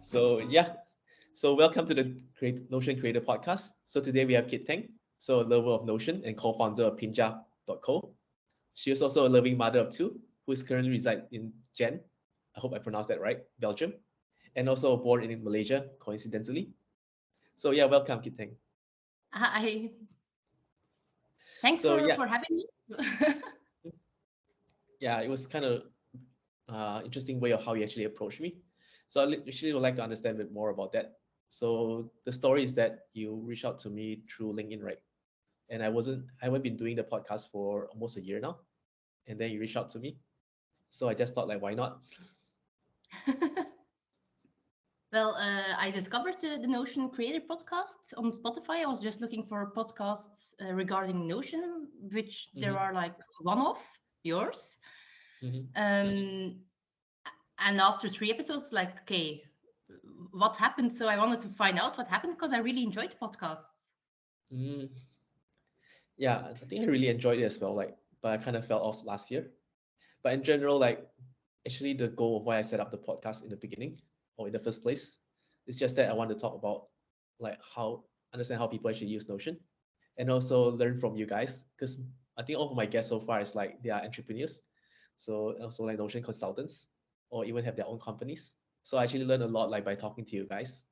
So yeah, so welcome to the Notion Creator Podcast. So today we have Kit Teng, so a lover of Notion and co-founder of Pinja.co. She is also a loving mother of two, who is currently reside in Gen, I hope I pronounced that right, Belgium, and also born in Malaysia, coincidentally. So yeah, welcome Kit Teng. Hi. Thanks So for yeah, for having me. yeah, it was kind of interesting way of how you actually approached me. So I actually would like to understand a bit more about that. So the story is that you reached out to me through LinkedIn, right? And I haven't been doing the podcast for almost a year now. And then you reached out to me. So I just thought like, why not? Well, I discovered the Notion Creator podcast on Spotify. I was just looking for podcasts regarding Notion, which there Mm-hmm, are like one of yours. mm-hmm, Um, and after 3 episodes, like, okay, what happened? So I wanted to find out what happened because I really enjoyed podcasts. mm. Yeah, I think I really enjoyed it as well. Like, but I kind of fell off last year. But in general, like, actually the goal of why I set up the podcast in the beginning or in the first place is just that I want to talk about like how understand how people actually use Notion and also learn from you guys because I think all of my guests so far is like they are entrepreneurs, so also like Notion consultants or even have their own companies. So I actually learn a lot like by talking to you guys,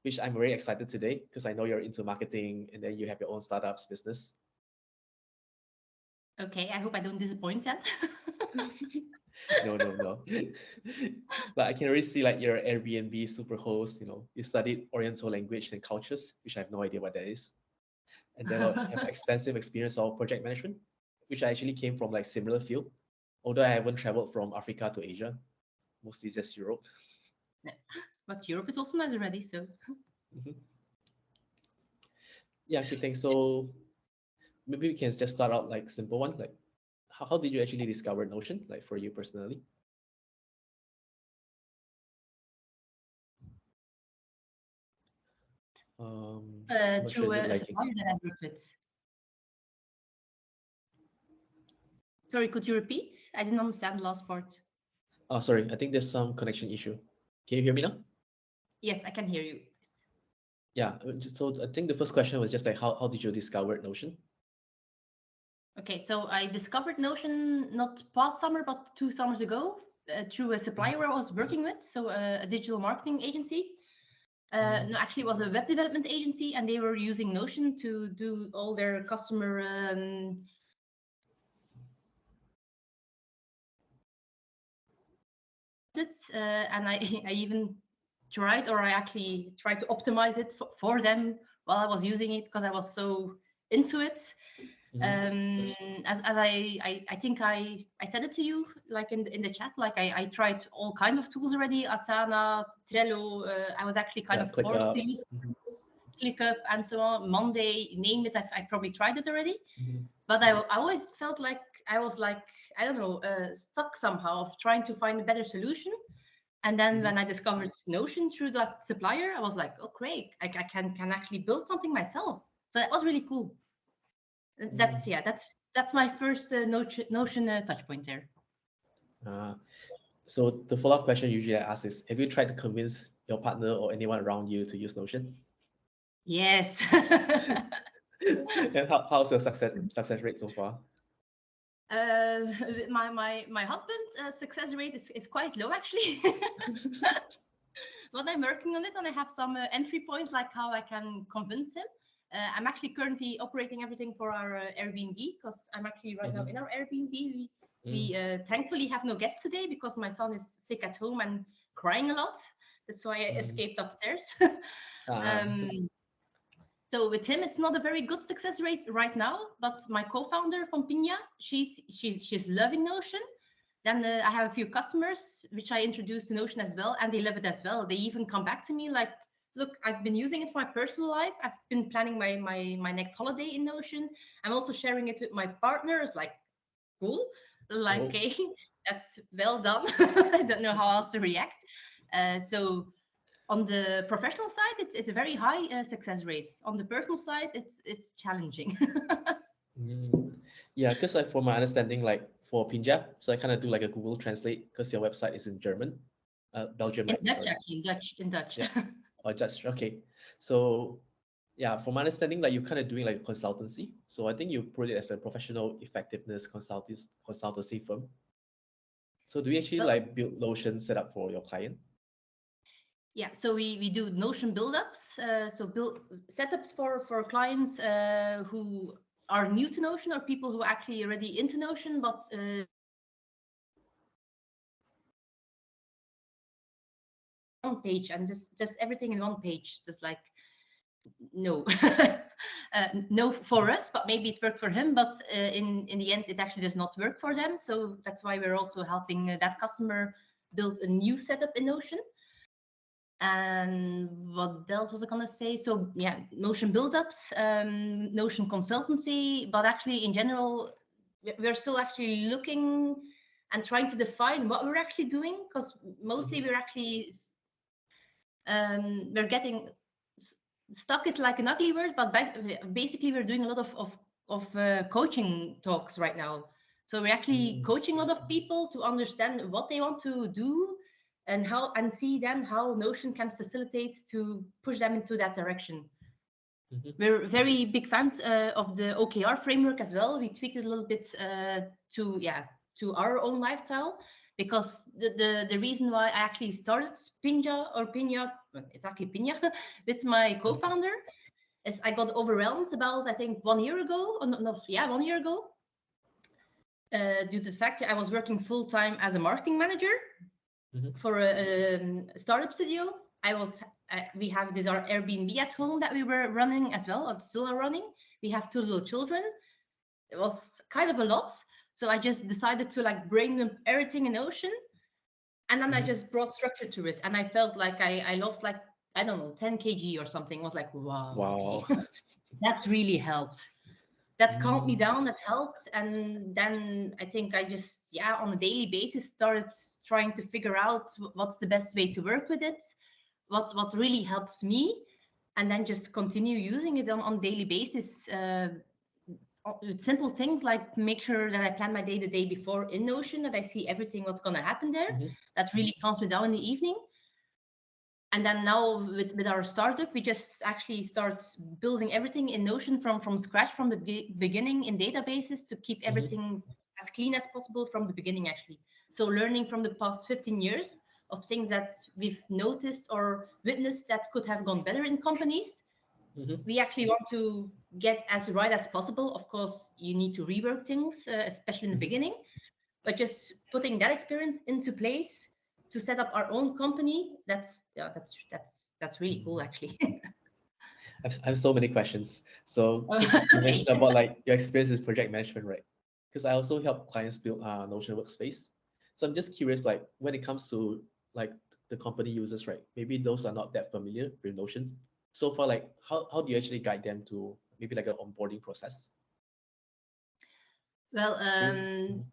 which I'm very excited today because I know you're into marketing and then you have your own startups business. Okay, I hope I don't disappoint then. No, no, no. But I can already see like you're an Airbnb super host, you studied Oriental language and cultures, which I have no idea what that is. And then I have extensive experience of project management, which I actually came from like similar field, although I haven't traveled from Africa to Asia, mostly just Europe. But Europe is also nice already, so. Mhm. Yeah, okay, thanks. So maybe we can just start out like simple one, like how did you actually discover Notion, like for you personally? I'm not sure, Through is it a lagging? supplier that I work with. Sorry, could you repeat? I didn't understand the last part. Oh, sorry, I think there's some connection issue. Can you hear me now? Yes, I can hear you. Yeah, so I think the first question was just like how did you discover Notion? Okay, so I discovered Notion not past summer, but 2 summers ago through a Mhm. supplier I was working with, so a digital marketing agency. Mm, No, actually, it was a web development agency, and they were using Notion to do all their customer audits. And I, I even tried, or I actually tried to optimize it for them while I was using it because I was so into it. mhm, um as I think I said it to you like in the chat, like I tried all kinds of tools already, Asana, Trello. I was actually kind yeah, of click forced to up. use Mhm, ClickUp and so on, Monday, name it. I probably tried it already, mhm, but I always felt like I was like, I don't know, stuck somehow of trying to find a better solution. And then mhm, when I discovered Notion through that supplier, I was like, oh great, I can actually build something myself. So that was really cool. mhm. That's my first Notion touch point there. Uh, so the follow-up question usually I ask is, have you tried to convince your partner or anyone around you to use Notion? Yes. And how's your success rate so far? uh, my husband's success rate is quite low actually. But I'm working on it, and I have some entry points like how I can convince him. I'm actually currently operating everything for our Airbnb because I'm actually right now Mm-hmm. in our Airbnb. We Mm, thankfully have no guests today because my son is sick at home and crying a lot. That's why I mm. escaped upstairs. Ah, um, so with him, it's not a very good success rate right now. But my co-founder from Pinya, she's loving Notion. Then I have a few customers which I introduced to Notion as well, and they love it as well. They even come back to me like, "Look, I've been using it for my personal life. I've been planning my next holiday in Notion. I'm also sharing it with my partner." It's like, cool, like, oh. okay, that's well done. I don't know how else to react. So on the professional side, it's a very high success rate. On the personal side, it's challenging. Mm. Yeah, because from my understanding, like for Punjab, so I kind of do like a Google Translate because your website is in German. Belgium, In right? Dutch, Sorry. actually, in Dutch. Yeah. Or Dutch. Okay. So yeah, from my understanding, like you're kind of doing like consultancy. So I think you put it as a professional effectiveness consultancy firm. So do you actually Well, like build Notion setup for your client? yeah, so we do Notion build-ups, so build setups for clients who are new to Notion or people who are actually already into Notion, but one page and just everything in one page, just like no. No for us, but maybe it worked for him, but in the end it actually does not work for them. So that's why we're also helping that customer build a new setup in Notion. And what else was I gonna say? So yeah, Notion build-ups, Notion consultancy, but actually in general, we're still actually looking and trying to define what we're actually doing, because mostly we're actually we're getting stuck is like an ugly word, but basically we're doing a lot of coaching talks right now. So we're actually Mm, coaching a lot of people to understand what they want to do and how, and see them how Notion can facilitate to push them into that direction. mhm, We're very big fans of the OKR framework as well. We tweaked it a little bit to our own lifestyle, because the reason why I actually started Pinja, well, it's actually Pinja, with my co-founder, is I got overwhelmed about, I think 1 year ago, or no, yeah, 1 year ago, due to the fact that I was working full time as a marketing manager mhm, for a startup studio. We have this our Airbnb at home that we were running as well, or still are running. We have 2 little children. It was kind of a lot, so I just decided to like bring them everything in Notion, and then I mhm. just brought structure to it, and I felt like I lost like, I don't know, 10 kg or something. I was like, wow, okay, Wow. that really helped. That calmed me Mm, down, that helped. And then I think I just, yeah, on a daily basis started trying to figure out what's the best way to work with it, what really helps me, and then just continue using it on daily basis, with simple things like make sure that I plan my day the day before in Notion, that I see everything what's going to happen there. mhm, That really calms me down in the evening. And then now with our startup, we just actually start building everything in Notion from scratch, from the beginning, in databases, to keep mhm, everything as clean as possible from the beginning, actually. So learning from the past 15 years of things that we've noticed or witnessed that could have gone better in companies, mhm, we actually want to get as right as possible. Of course, you need to rework things, especially in the mhm. beginning, but just putting that experience into place to set up our own company, that's, yeah, that's really cool, actually. I have so many questions. So, because you Okay. mentioned about like your experience with project management, right? Because I also help clients build Notion workspace. So I'm just curious, like when it comes to like the company users, right? Maybe those are not that familiar with Notions. So far, like how do you actually guide them to maybe like an onboarding process? Well, So, mhm,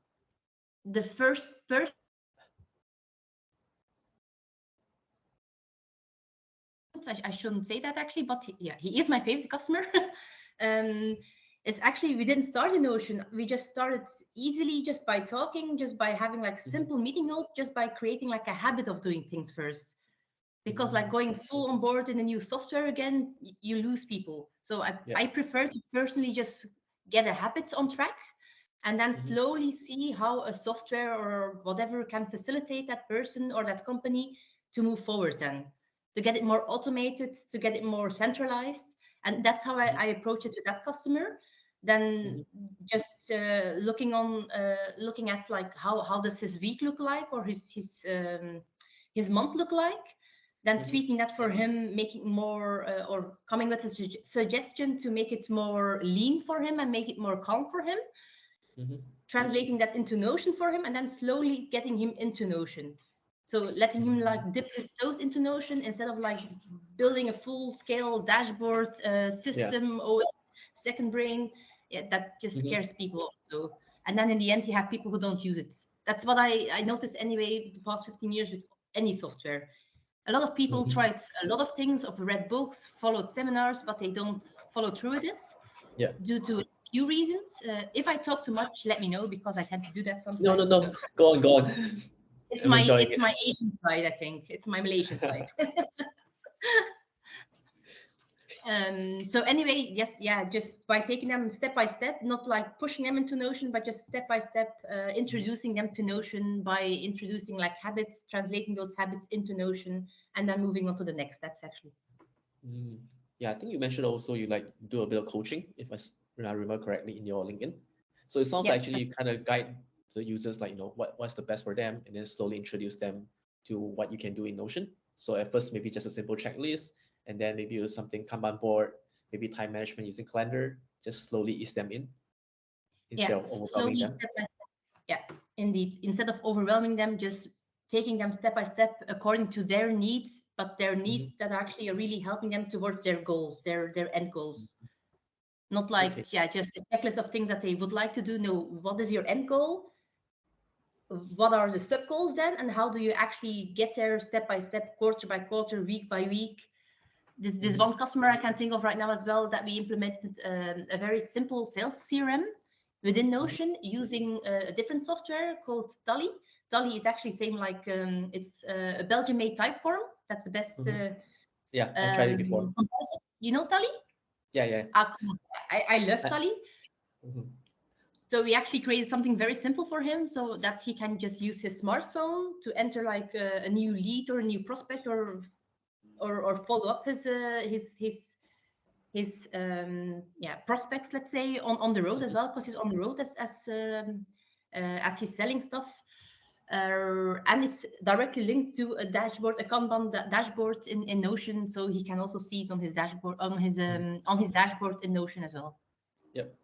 the first person, I shouldn't say that actually, but yeah, he is my favorite customer. um, it's actually, we didn't start in Notion. We just started easily, just by talking, just by having like mhm, simple meeting notes, just by creating like a habit of doing things first. Because like mm, going full on board in a new software again, you lose people. So yeah, I prefer to personally just get a habit on track, and then mhm, slowly see how a software or whatever can facilitate that person or that company to move forward, then to get it more automated, to get it more centralized. And that's how mhm, I approach it with that customer. Then mhm, just looking at like how does his week look like, or his month look like, then mhm, tweaking that for him, making more or coming with a suggestion to make it more lean for him and make it more calm for him, mhm, translating that into Notion for him, and then slowly getting him into Notion. So letting him mm, like dip his toes into Notion instead of like building a full scale dashboard yeah, system or second brain. Yeah, that just mhm, scares people also. And then in the end, you have people who don't use it. That's what I noticed anyway the past 15 years with any software. A lot of people mhm, tried a lot of things, of read books, followed seminars, but they don't follow through with it yeah. due to a few reasons. If I talk too much, let me know, because I tend to do that No, no, sometimes. no. So Go on, go on. I'm enjoying it's it. my Asian side, I think. It's my Malaysian side. So anyway, yes, yeah, just by taking them step by step, not like pushing them into Notion, but just step by step, introducing them to Notion by introducing like habits, translating those habits into Notion, and then moving on to the next steps actually. Mm. Yeah, I think you mentioned also you like do a bit of coaching, if I remember correctly in your LinkedIn. So it sounds Yeah, like actually you kind of guide the users like, what's the best for them, and then slowly introduce them to what you can do in Notion. So at first, maybe just a simple checklist, and then maybe use something Kanban board, maybe time management using calendar, just slowly ease them in instead yeah, of overwhelming slowly them. step by step. Yeah, indeed. Instead of overwhelming them, just taking them step by step according to their needs, but their Hmm. needs that actually are really helping them towards their goals, their end goals. Not Okay. like, yeah, just a checklist of things that they would like to do. No, what is your end goal? What are the sub goals then? And how do you actually get there step by step, quarter by quarter, week by week? This Hmm. one customer I can think of right now as well, that we implemented a very simple sales CRM within Hmm. Notion using a different software called Tally. Tally is actually same like it's a Belgian-made type form. That's the best Hmm. Yeah, I tried it before. comparison. You know Tally? Yeah, yeah. Come on. I love I, Tally. mhm. So we actually created something very simple for him so that he can just use his smartphone to enter like a new lead or a new prospect or follow up his yeah, prospects, let's say, on the road as well, because he's on the road as he's selling stuff. And it's directly linked to a dashboard, a Kanban dashboard in Notion, so he can also see it on his dashboard, on his dashboard in Notion as well. Yep.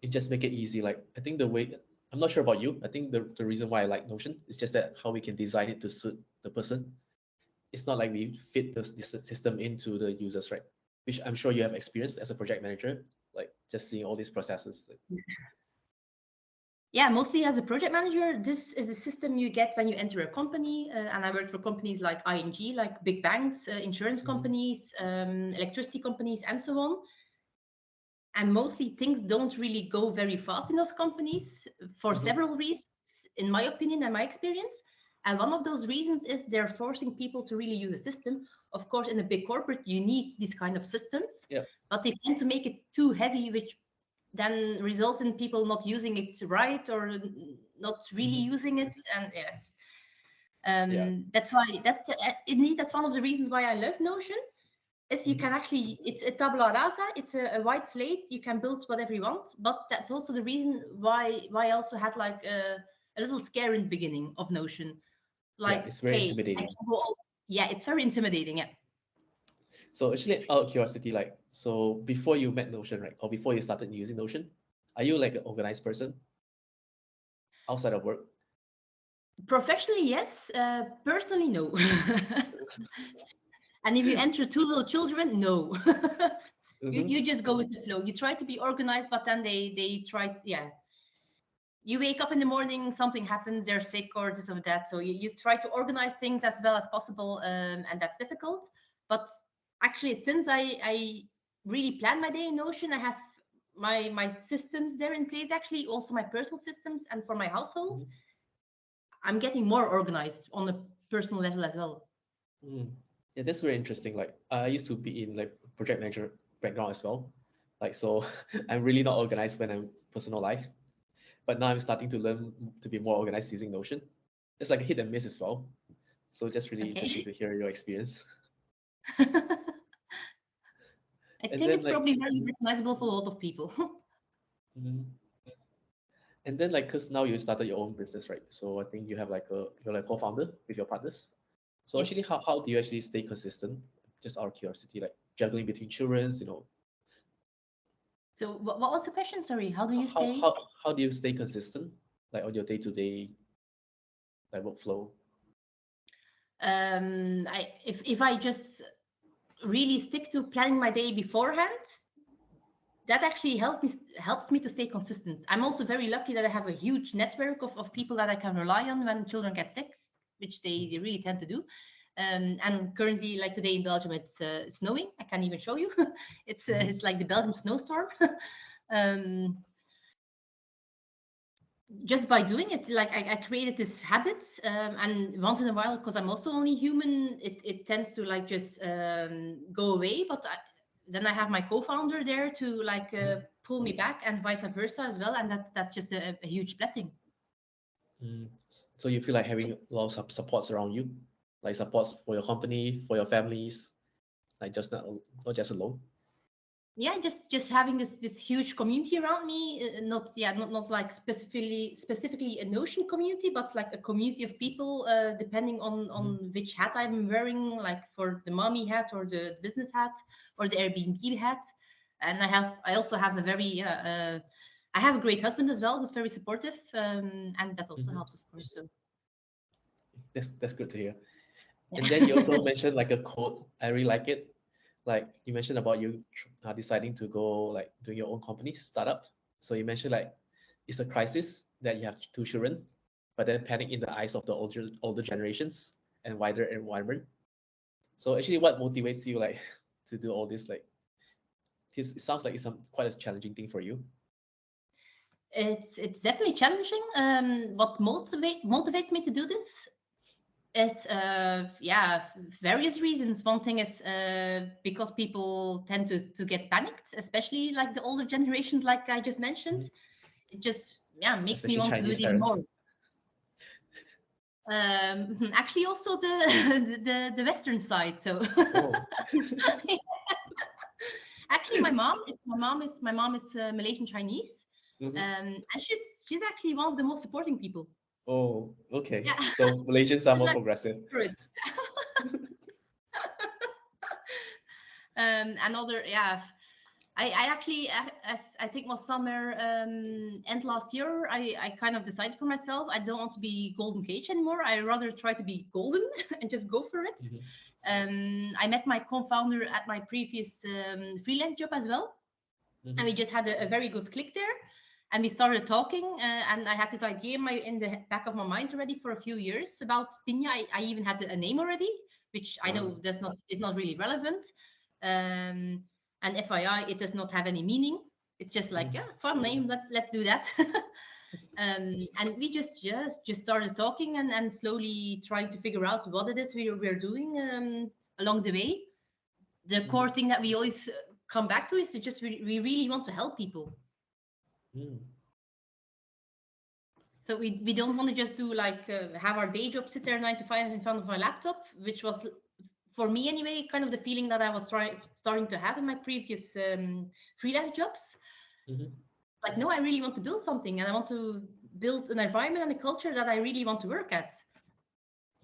It just make it easy. Like I think the way I'm not sure about you. I think the reason why I like Notion is just that how we can design it to suit the person. It's not like we fit this system into the users, right? Which I'm sure you have experienced as a project manager, like just seeing all these processes. Yeah, mostly as a project manager, this is the system you get when you enter a company. And I worked for companies like ING, like big banks, insurance Mhm. companies, electricity companies, and so on. And mostly things don't really go very fast in those companies for Mhm. several reasons, in my opinion and my experience. And one of those reasons is they're forcing people to really use a system. Of course, in a big corporate, you need these kind of systems, Yeah. but they tend to make it too heavy, which then results in people not using it right or not really Mhm. using it. And yeah, Yeah. that's why indeed that's one of the reasons why I love Notion. Is you can Mhm. actually, it's a tabula rasa, it's a white slate, you can build whatever you want. But that's also the reason why I also had like a little scare in the beginning of Notion, Yeah. like, It's very hey, I intimidating. can go yeah, it's very intimidating. Yeah. So actually, out of curiosity, like, so before you met Notion, right, or before you started using Notion, are you like an organized person outside of work? Professionally, yes. Personally, no. And if you enter two little children, no. Mm-hmm. You just go with the flow. You try to be organized, but then they try to, yeah. You wake up in the morning, something happens, they're sick or this or that. So you try to organize things as well as possible, and that's difficult. But actually, since I really plan my day in Notion, I have my systems there in place. Actually, also my personal systems, and for my household, Mm-hmm. I'm getting more organized on a personal level as well. Mm. Yeah, that's very interesting. Like I used to be in like project manager background as well. Like so I'm really not organized when I'm personal life. But now I'm starting to learn to be more organized using Notion. It's like a hit and miss as well. So just really interesting Okay. to hear your experience. I And think then it's like probably very recognizable for a lot of people. mhm. And then like because now you started your own business, right? So I think you have like you're like co-founder with your partners. So actually Yes. how do you actually stay consistent? Just out of curiosity, like juggling between children's, So what was the question? Sorry, how do you how stay? how how do you stay consistent like on your day-to-day like workflow? If I just really stick to planning my day beforehand, that actually helps me to stay consistent. I'm also very lucky that I have a huge network of people that I can rely on when children get sick, which they really tend to do. And currently, like today in Belgium, it's snowing. I can't even show you. Mhm. It's like the Belgian snowstorm. um, just by doing it, like I created this habit, and once in a while, because I'm also only human, it tends to like just go away. But then I have my co-founder there to like pull me back, and vice versa as well, and that's just a huge blessing. So you feel like having lots of supports around you, like supports for your company, for your families, like just not just alone. Yeah, just having this huge community around me, not like specifically a Notion community, but like a community of people, depending on which hat I'm wearing, like for the mommy hat or the business hat or the Airbnb hat. And I also have a very I have a great husband as well who's very supportive, and that also Mhm. helps, of course. So That's good to hear. And then you yeah. also mentioned like a quote. I really like it. Like you mentioned about you deciding to go like doing your own company startup. So you mentioned like it's a crisis that you have two children, but then panic in the eyes of the older generations and wider environment. So actually, what motivates you like to do all this? Like it sounds like it's quite a challenging thing for you. It's definitely challenging. What motivates me to do this is various reasons. One thing is because people tend to get panicked, especially like the older generations, like I just mentioned. Mhm. It just makes me Especially want to do Chinese it even more. parents. Actually, also the the Western side. So Oh. actually, my mom is Malaysian Chinese, Mhm. and she's actually one of the most supporting people. Oh, okay. Yeah, So Malaysians are she's more like progressive. for it. Another, yeah. I actually, as I think was summer end last year, I kind of decided for myself I don't want to be golden cage anymore. I rather try to be golden and just go for it. Mhm. I met my co-founder at my previous freelance job as well, and we Mhm. just had a very good click there. And we started talking, and I had this idea in the back of my mind already for a few years about Pinya. I even had a name already, which I know Wow. does not is not really relevant. Um, and FYI, it does not have any meaning. It's just like, Mhm. yeah, fun name. Let's do that. And we just started talking and slowly trying to figure out what it is we're doing along the way. The core Mhm. thing that we always come back to is to just we really want to help people. Mm. So we don't want to just do like have our day job, sit there 9 to 5 in front of my laptop, which was for me anyway kind of the feeling that I was starting to have in my previous freelance jobs. Mhm. Like, no, I really want to build something, and I want to build an environment and a culture that I really want to work at.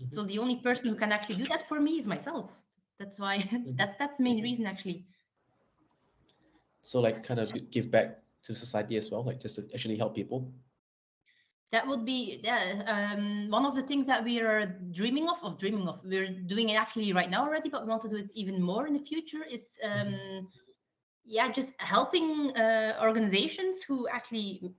Mhm. So the only person who can actually do that for me is myself. That's why Mhm. that's the main reason actually. So like kind of give back to society as well, like just to actually help people. That would be one of the things that we are dreaming of. We're doing it actually right now already, but we want to do it even more in the future. Is Mhm. just helping organizations who actually,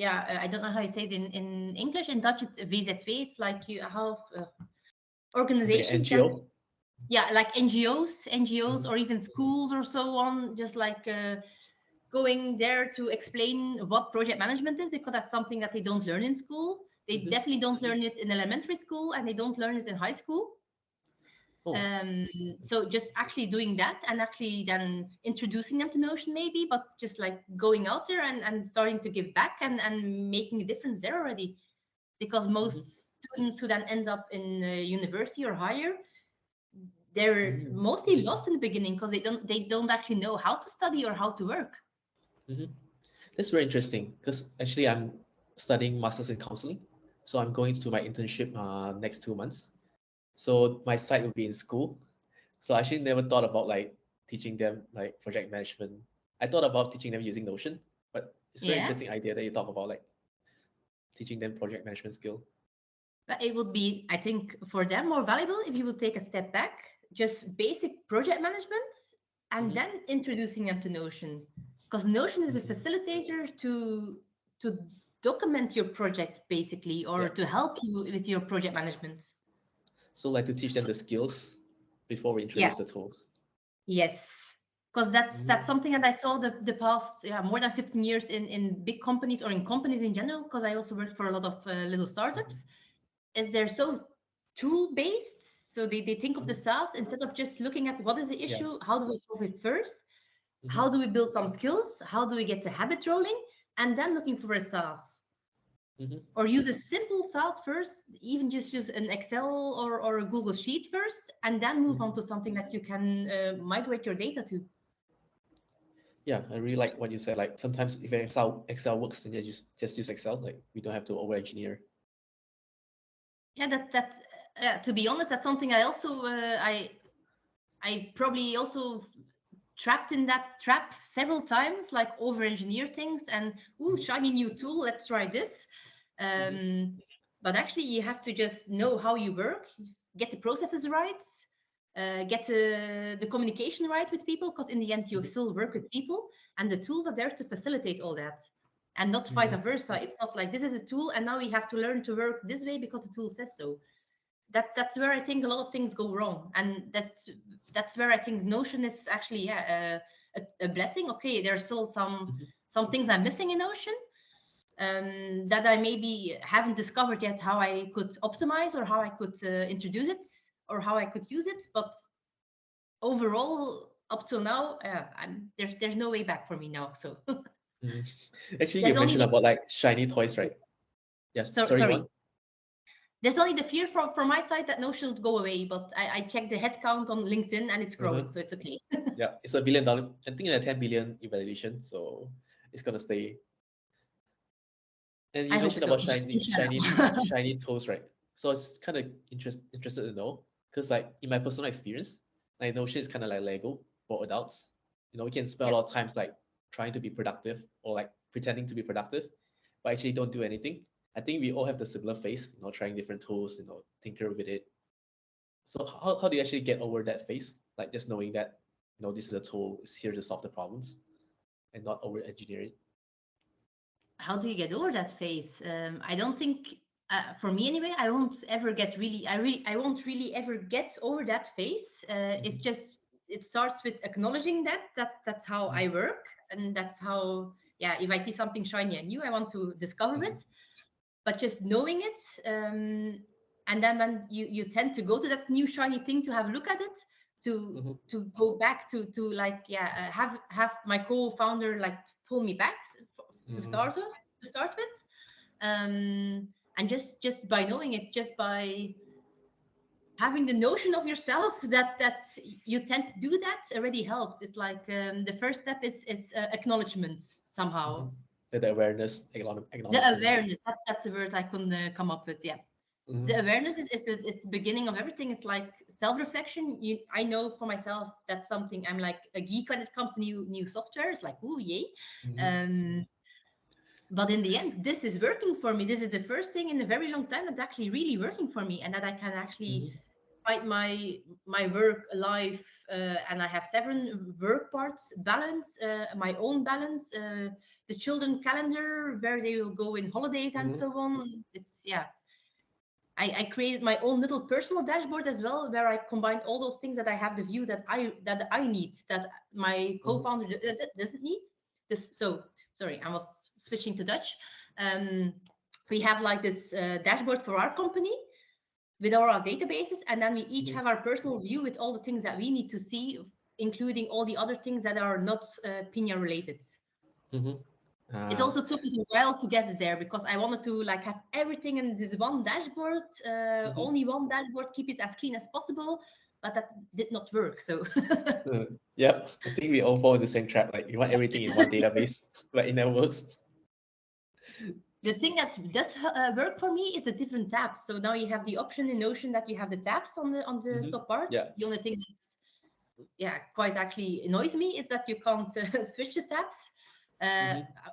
I don't know how you say it in English. In Dutch, it's VZW. It's like you have It's like an organizations that, NGO. like NGOs, Mhm. or even schools or so on, just like. Going there to explain what project management is, because that's something that they don't learn in school. They Mhm. definitely don't learn it in elementary school, and they don't learn it in high school. Oh. So just actually doing that and actually then introducing them to Notion maybe, but just like going out there and starting to give back and making a difference there already. Because Mhm. most students who then end up in university or higher, they're Mhm. mostly lost in the beginning because they don't actually know how to study or how to work. Mhm. That's very interesting because actually I'm studying masters in counseling, so I'm going to my internship next 2 months. So my site will be in school. So I actually never thought about like teaching them like project management. I thought about teaching them using Notion, but it's a very Yeah. interesting idea that you talk about like teaching them project management skill. But it would be, I think, for them more valuable if you would take a step back, just basic project management, and Hmm. then introducing them to Notion. Because Notion is a Hmm. facilitator to document your project basically, or Yeah. to help you with your project management. So like to teach them the skills before we Yeah. introduce the tools. Yes. because that's something that I saw the past more than 15 years in big companies or in companies in general, because I also worked for a lot of little startups, is they're so tool based. So they think of the SaaS instead of just looking at what is the issue, how do we solve it first, how do we build some skills, how do we get the habit rolling, and then looking for a SaaS. Or use a simple SaaS first, even just use an Excel or a Google Sheet first, and then move on to something that you can migrate your data to. Yeah, I really like what you said. Like sometimes if Excel works, then just use Excel. Like we don't have to over engineer. Yeah, to be honest, that's something I also I probably also trapped in that trap several times, like over engineer things and shiny new tool, let's try this. But actually you have to just know how you work, get the processes right, get the communication right with people, because in the end you still work with people, and the tools are there to facilitate all that, and not vice versa. It's not like this is a tool and now we have to learn to work this way because the tool says so. That's where I think a lot of things go wrong, and that's where I think Notion is actually a blessing. Okay, there's still some things I'm missing in Notion, that I maybe haven't discovered yet how I could optimize or how I could introduce it or how I could use it. But overall, up till now, there's no way back for me now. So Actually, you mentioned about like shiny toys, right? Yes. Sorry. There's only the fear from my side that Notion will go away, but I checked the headcount on LinkedIn and it's growing, so it's okay. Yeah, it's $1 billion. I think a 10 billion evaluation, so it's gonna stay. And you mentioned about shiny toes, right? So it's kind of interested to know, because like in my personal experience, like Notion is kind of like Lego for adults. You know, we can spend a lot of times like trying to be productive or like pretending to be productive, but actually don't do anything. I think we all have the similar phase, you know, trying different tools, you know, tinker with it. So how do you actually get over that phase? Like just knowing that, you know, this is a tool, it's here to solve the problems and not over engineer it. How do you get over that phase? I don't think, for me anyway, I won't ever get really, I won't really ever get over that phase. It's just, it starts with acknowledging that's how I work, and that's how, if I see something shiny and new, I want to discover it. But just knowing it, and then when you tend to go to that new shiny thing to have a look at it, to go back to like have my co-founder like pull me back to start with, and just by knowing it, just by having the notion of yourself that you tend to do that already helps. It's like the first step is acknowledgement somehow. The awareness, acknowledgement. The awareness, that's the word I couldn't come up with. The awareness is the beginning of everything. It's like self-reflection. I know for myself that's something I'm like a geek when it comes to new software. It's like, ooh, yay. But in the end, this is working for me. This is the first thing in a very long time that's actually really working for me, and that I can actually find my work life, and I have 7 work parts, balance, my own balance, the children calendar where they will go in holidays and so on. It's I created my own little personal dashboard as well, where I combine all those things that I have the view that I need, that my co-founder doesn't need. So sorry, I was switching to Dutch. We have like this dashboard for our company with all our databases, and then we each have our personal view with all the things that we need to see, including all the other things that are not Pinya related. It also took us a while to get it there, because I wanted to like have everything in this one dashboard, only one dashboard, keep it as clean as possible, but that did not work. So yeah, I think we all fall in the same trap. Like you want everything in one database, but it never works. The thing that does work for me is the different tabs. So now you have the option in Notion that you have the tabs on the top part. The only thing that's quite actually annoys me is that you can't switch the tabs.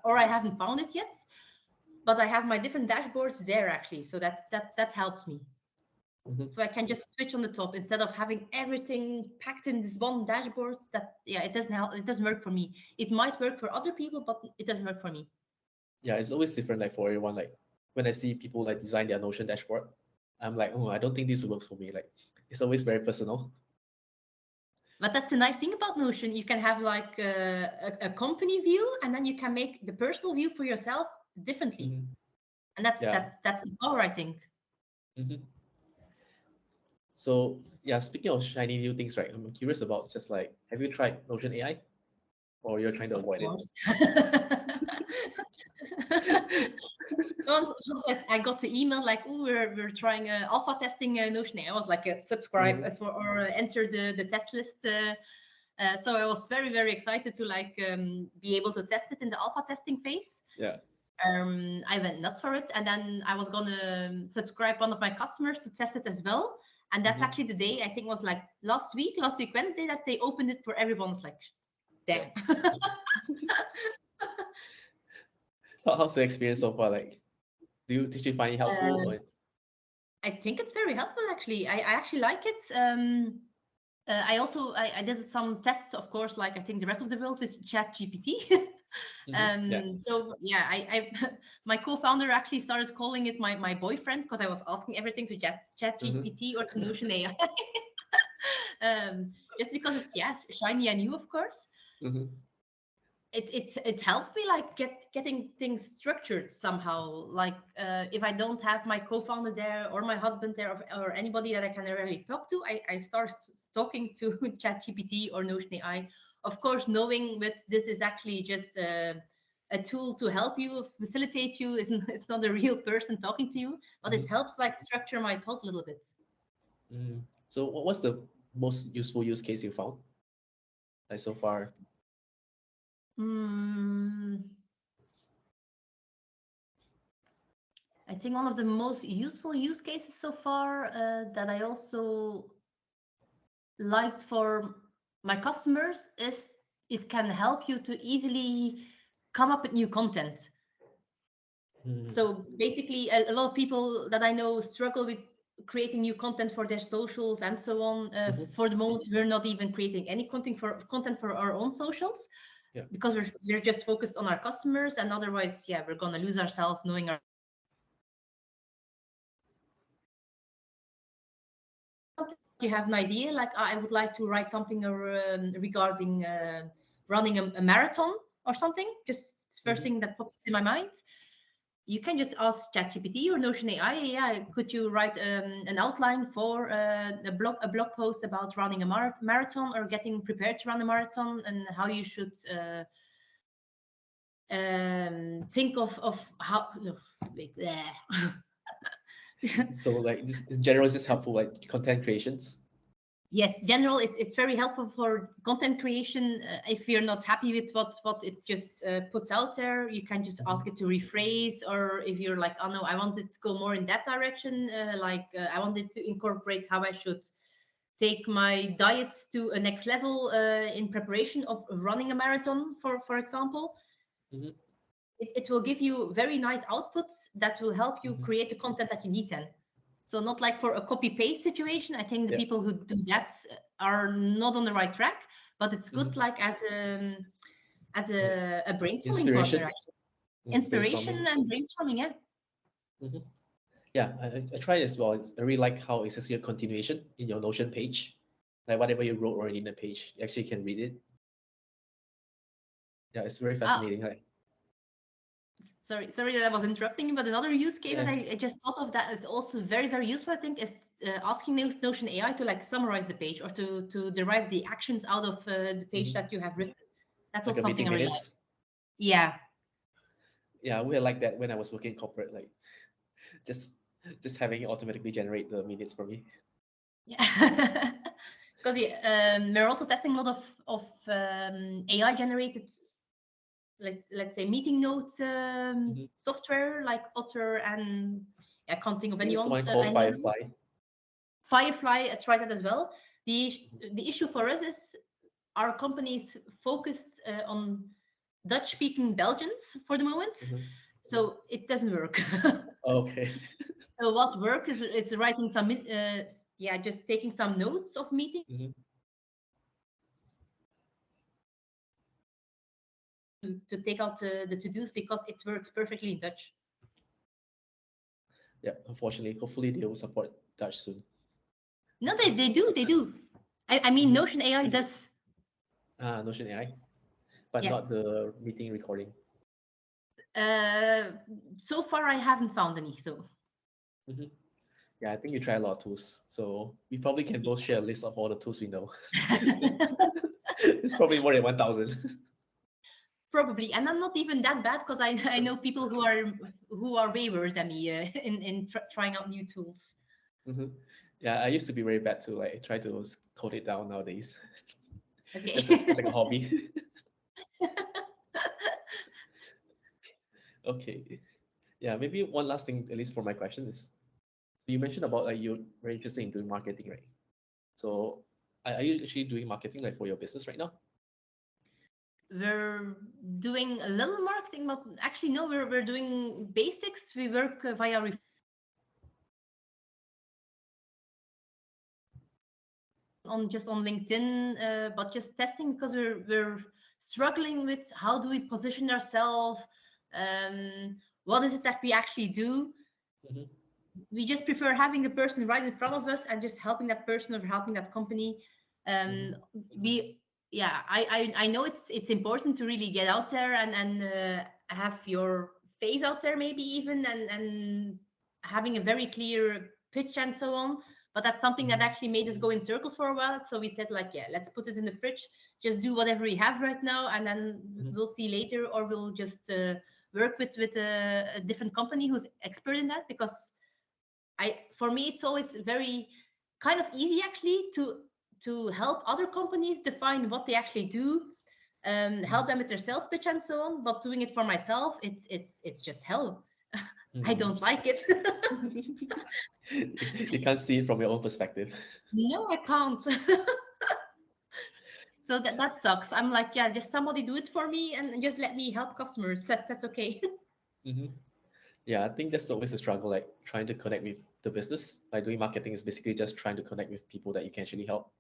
Or I haven't found it yet, but I have my different dashboards there actually, so that helps me. So I can just switch on the top instead of having everything packed in this one dashboard. It doesn't work for me. It might work for other people, but it doesn't work for me. Yeah, it's always different, like for everyone. Like when I see people like design their Notion dashboard, I'm like, oh, I don't think this works for me. Like it's always very personal. But that's a nice thing about Notion. You can have like a company view, and then you can make the personal view for yourself differently. Mhm. And that's Yeah. that's the power, I think. Mhm. So yeah, speaking of shiny new things, right? I'm curious about just like, have you tried Notion AI, or you're trying to Of avoid it? course. Once I got the email like, oh, we're trying alpha testing Notion. I was like, subscribe Mhm. for or enter the test list. So I was very excited to like be able to test it in the alpha testing phase. Yeah. I went nuts for it, and then I was gonna subscribe one of my customers to test it as well. And that's Mhm. actually the day, I think it was like last week Wednesday, that they opened it for everyone. It's like, Yeah. damn. How's the experience so far? Like, did you find it helpful? Uh, Or I think it's very helpful actually. I actually like it. I also I did some tests, of course, like I think the rest of the world with ChatGPT. Yeah. So yeah, I my co-founder actually started calling it my boyfriend because I was asking everything to Mhm. ChatGPT or to Notion AI. Just because it's, yes, shiny and new, of course. Mhm. It helps me like getting things structured somehow. Like if I don't have my co-founder there or my husband there, or anybody that I can really talk to, I start talking to ChatGPT or Notion AI. Of course, knowing that this is actually just a tool to help you, facilitate you. It's not a real person talking to you, but it Mhm. helps like structure my thoughts a little bit. Mhm. So what's the most useful use case you found, like so far? Mm, I think one of the most useful use cases so far that I also liked for my customers is it can help you to easily come up with new content. Mhm. So basically, a lot of people that I know struggle with creating new content for their socials and so on. Mhm. For the moment, we're not even creating any content for our own socials Yeah. because we're just focused on our customers, and otherwise, yeah, we're gonna lose ourselves knowing our. You have an idea like, I would like to write something regarding running a marathon or something, just first Mhm. thing that pops in my mind, you can just ask ChatGPT or Notion AI, yeah, could you write an outline for a blog post about running a marathon or getting prepared to run a marathon, and how you should think of how no, wait, So like this in general is this helpful like content creations? Yes, general, it's very helpful for content creation. If you're not happy with what it just puts out there, you can just Mhm. ask it to rephrase. Or if you're like, oh no, I want it to go more in that direction, I wanted to incorporate how I should take my diet to a next level in preparation of running a marathon, for example. Mhm. It will give you very nice outputs that will help you Mhm. create the content that you need then. So not like for a copy paste situation. I think the Yeah. people who do that are not on the right track, but it's good Mhm. like as Like a brainstorming partner, inspiration, actually. Inspiration brainstorming. and brainstorming, yeah. Mhm. Yeah, I tried as well. I really like how it's actually a continuation in your Notion page. Like whatever you wrote already in the page, you actually can read it. Yeah, it's very Ah, fascinating. Like, sorry that I was interrupting you, but another use case that yeah. I just thought of that is also very useful, I think, is asking Notion AI to like summarize the page or to derive the actions out of the page Mhm. that you have written. That's Like also a something meeting I really like. minutes. Yeah. Yeah, we had like that when I was working in corporate. Like just just having it automatically generate the minutes for me. Yeah. Because we're also testing a lot of AI generated, let's say, meeting notes Mhm. software like Otter, and I can't think I of think it's anyone. one called Any other one. Firefly. Firefly, I tried that as well. The issue for us is our company is focused on Dutch speaking Belgians for the moment, Mhm. so it doesn't work. Okay. So what worked is writing some yeah, just taking some notes of meetings Mhm. to take out the to-dos, because it works perfectly in Dutch. Yeah, unfortunately, hopefully they will support Dutch soon. No, they do. I mean, Mhm. Notion AI does. Notion AI, but Yeah. not the meeting recording. So far, I haven't found any. So Mhm. Yeah, I think you try a lot of tools, so we probably can both share a list of all the tools we know. It's probably more than 1,000. probably, and I'm not even that bad because I know people who are way worse than me in trying out new tools. Mhm. Yeah, I used to be very bad to like try to code it down nowadays. Okay. Just as like a hobby. Okay. Yeah, maybe one last thing, at least for my question, is you mentioned about like you're very interested in doing marketing, right? So are you actually doing marketing like for your business right now? We're doing a little marketing, but actually no, we're doing basics. We work via on just on LinkedIn, but just testing because we're struggling with how do we position ourselves, what is it that we actually do. Hmm. We just prefer having the person right in front of us and just helping that person or helping that company. Hmm. We Yeah, I know it's important to really get out there and have your face out there maybe even and having a very clear pitch and so on. But that's something that Hmm. actually made us go in circles for a while. So we said like, yeah, let's put it in the fridge, just do whatever we have right now, and then Hmm. we'll see later, or we'll just work with a different company who's expert in that. Because for me it's always very kind of easy actually to help other companies define what they actually do, help them with their sales pitch and so on. But doing it for myself, it's just hell. I Hmm. don't like it. You can't see it from your own perspective. No, I can't. So that sucks. I'm like, yeah, just somebody do it for me and just let me help customers. That's okay. Hmm. Yeah, I think that's always a struggle, like trying to connect with the business. Like doing marketing is basically just trying to connect with people that you can actually help.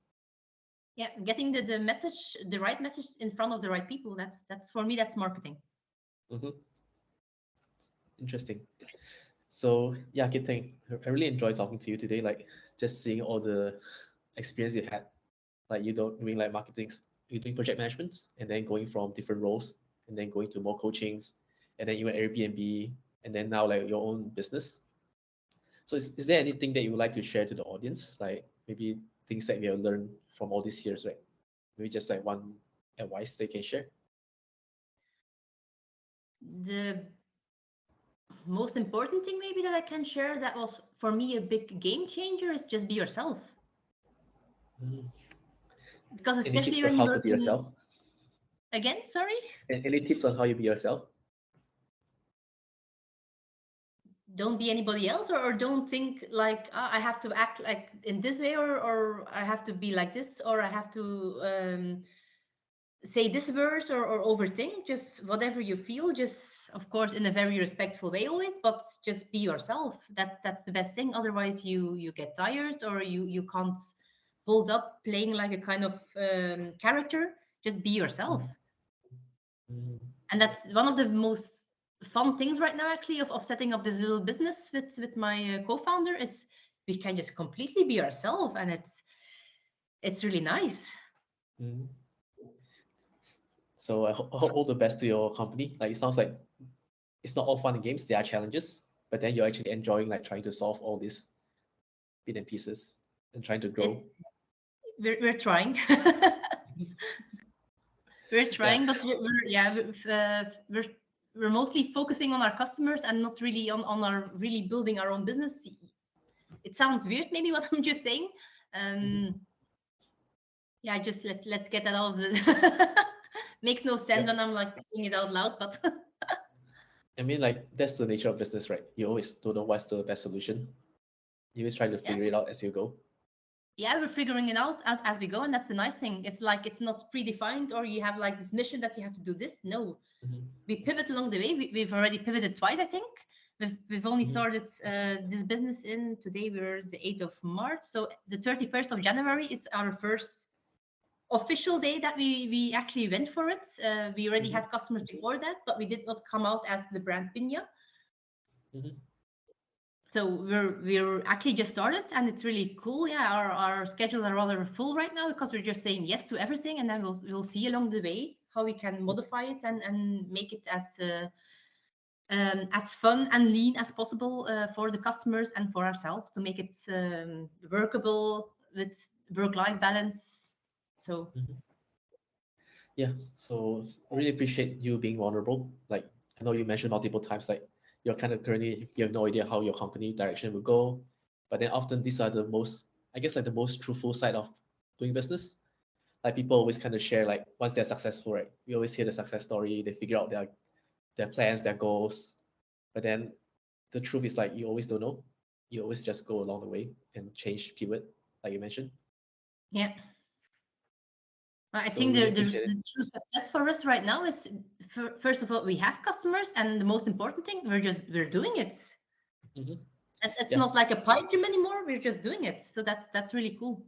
Yeah, getting the message, the right message in front of the right people. That's for me, that's marketing. Hmm. Interesting. So yeah, Kit Teng, I really enjoyed talking to you today. Like just seeing all the experience you had, like you don't doing like marketing, you're doing project management, and then going from different roles, and then going to more coachings, and then even Airbnb, and then now like your own business. So is there anything that you would like to share to the audience? Like maybe things that we have learned from all these years, right? Maybe just like one advice they can share. The most important thing maybe that I can share that was for me a big game changer is just be yourself. Mhm. Because Any tips especially on when you how to work be in, yourself? again, sorry, And any tips on how you be yourself? don't be anybody else, or don't think like, "Ah, I have to act like in this way, or I have to be like this, or I have to say this word, or overthink. Just whatever you feel, just of course in a very respectful way always, but just be yourself. That's the best thing. Otherwise you get tired, or you can't hold up playing like a kind of character. Just be yourself. Mhm. Mhm. And that's one of the most fun things right now actually of setting up this little business with my co-founder is we can just completely be ourselves, and it's really nice. Mhm. So I hope all the best to your company. Like it sounds like it's not all fun and games. There are challenges, but then you're actually enjoying like trying to solve all these bit and pieces and trying to grow. it we're trying. We're Yeah. trying, but yeah, we're mostly focusing on our customers and not really on our really building our own business. It sounds weird, maybe what I'm just saying. Mhm. Um, yeah, just let's get that out of the. Makes no sense Yeah. when I'm like saying it out loud, but I mean, like that's the nature of business, right? You always don't know what's the best solution. You always try to yeah, figure it out as you go. yeah, we're figuring it out as we go, and that's the nice thing. It's like it's not predefined, or you have like this mission that you have to do this. No, Mhm. we pivot along the way. We've already pivoted twice, I think. We've only Mhm. started this business in today. We're the 8th of March, so the 31st of January is our first official day that we actually went for it. We already Mhm. had customers before that, but we did not come out as the brand Pinya. Mhm. So we're actually just started, and it's really cool. Yeah, our schedules are rather full right now because we're just saying yes to everything, and then we'll see along the way how we can modify it and make it as fun and lean as possible for the customers and for ourselves to make it workable with work-life balance. So Yeah, so really appreciate you being vulnerable. Like I know you mentioned multiple times, like you're kind of currently you have no idea how your company direction will go, but then often these are the most, I guess, like the most truthful side of doing business. Like people always kind of share like once they're successful, right? We always hear the success story. They figure out their plans, their goals, but then the truth is like you always don't know. You always just go along the way and change, pivot, like you mentioned. yeah. I So think really appreciate it. the true success for us right now is first of all we have customers, and the most important thing we're doing it. Hmm. It's Yeah, not like a pipe dream anymore. We're just doing it, so that's really cool.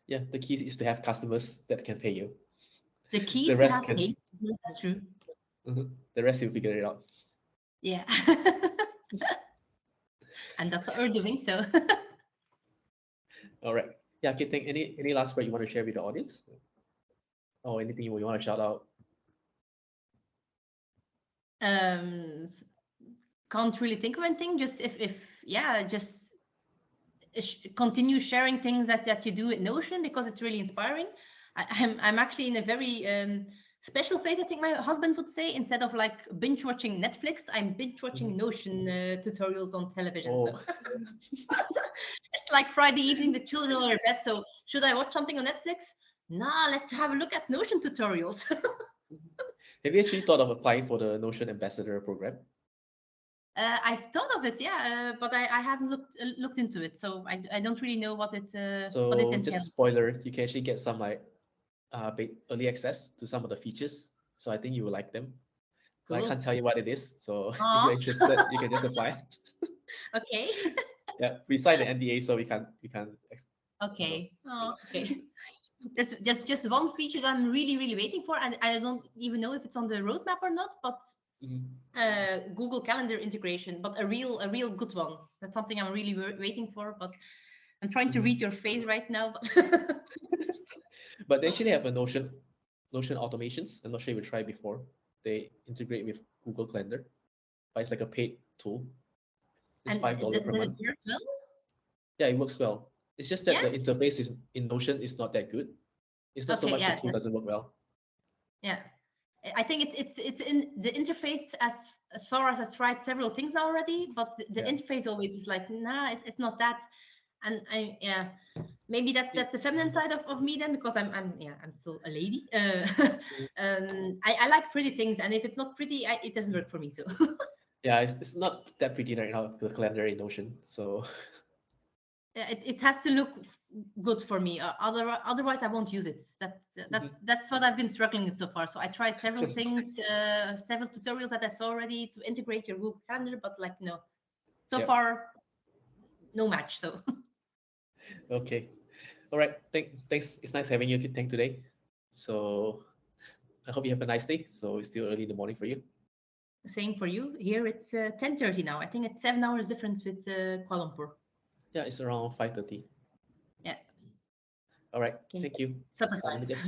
yeah. The key is to have customers that can pay you. The key The is to rest have can, hate. That's true. the rest you'll figure it out. Yeah, and that's what we're doing. So All right. Yeah. Okay. Think any last word you want to share with the audience, or anything you want to shout out? um, can't really think of anything. Just if yeah, just continue sharing things that you do at Notion because it's really inspiring. I'm actually in a very special phase. I think my husband would say instead of like binge watching Netflix, I'm binge watching Mhm. Notion tutorials on television. So Oh, it's like Friday evening, the children are in bed. So should I watch something on Netflix? Nah, let's have a look at Notion tutorials. have you actually thought of applying for the Notion Ambassador program? I've thought of it, yeah, but I haven't looked into it, so I don't really know what it So just entails. spoiler, you can actually get some like early access to some of the features. So I think you will like them. But I Cool. can't tell you what it is. So if you're Aw, interested, you can just apply. okay. Yeah, we signed the NDA, so you know. Okay. Oh, okay. That's just one feature that I'm really waiting for, and I don't even know if it's on the roadmap or not. But Mhm. Google Calendar integration, but a real good one. That's something I'm really waiting for. But I'm trying to read Mhm. your face right now. But they actually have a Notion automations. I'm not sure if you tried before. They integrate with Google Calendar, but it's like a paid tool. It's And $5 per does it month. work well? Yeah, it works well. It's just that Yeah. the interface is in Notion is not that good. It's not so Okay. much the Yeah. tool doesn't work well. Yeah. I think it's in the interface as far as I've tried several things now already, but the Yeah. interface always is like, nah, it's not that. And I yeah, maybe It, that's the feminine side of me then because I'm still a lady. mm, I like pretty things, and if it's not pretty, it doesn't work for me. So yeah, it's not that pretty right now, the calendar in Notion. So it has to look good for me. Otherwise, I won't use it. That's what I've been struggling with so far. So I tried several things, several tutorials that I saw already to integrate your Google Calendar, but like no, so yeah. far no match. So Okay. All right. Thanks. It's nice having you Thank today. So I hope you have a nice day. So it's still early in the morning for you. same for you. Here it's 10:30 now. I think it's 7 hours difference with Kuala Lumpur. Yeah, it's around 5:30. Yeah. All right. Okay. Thank you. Supper So let time. me just